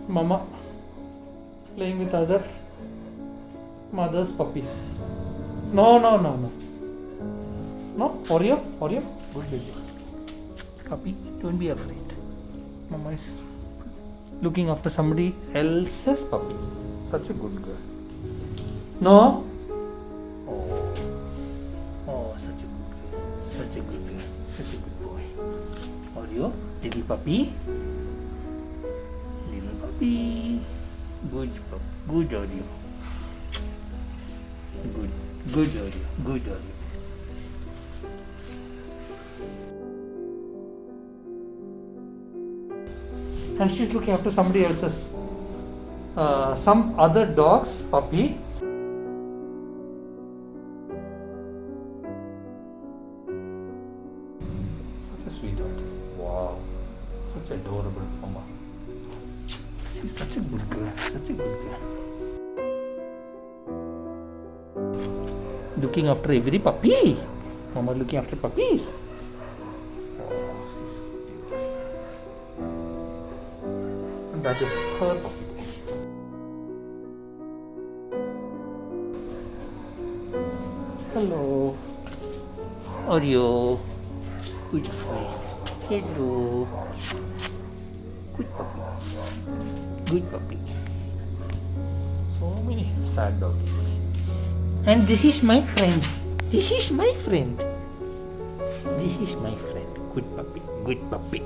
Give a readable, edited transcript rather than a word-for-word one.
Mama playing with other mother's puppies. No. No, Oreo, good baby. Puppy, don't be afraid. Mama is looking after somebody else's puppy. Such a good girl. No? Oh, such a good girl. Such a good girl. Such a good boy. Oreo, little puppy. Little puppy. Good puppy. Good Oreo. Good Oreo. Good Oreo. And she's looking after somebody else's, some other dog's puppy. Such a sweetheart. Wow. Such adorable mama. She's such a good girl. Such a good girl. Looking after every puppy. Mama looking after puppies. That is her puppy. Hello. Oreo. Good boy. Hello. Good puppy. Good puppy. So many sad doggies. And this is my friend. This is my friend. This is my friend. Good puppy. Good puppy.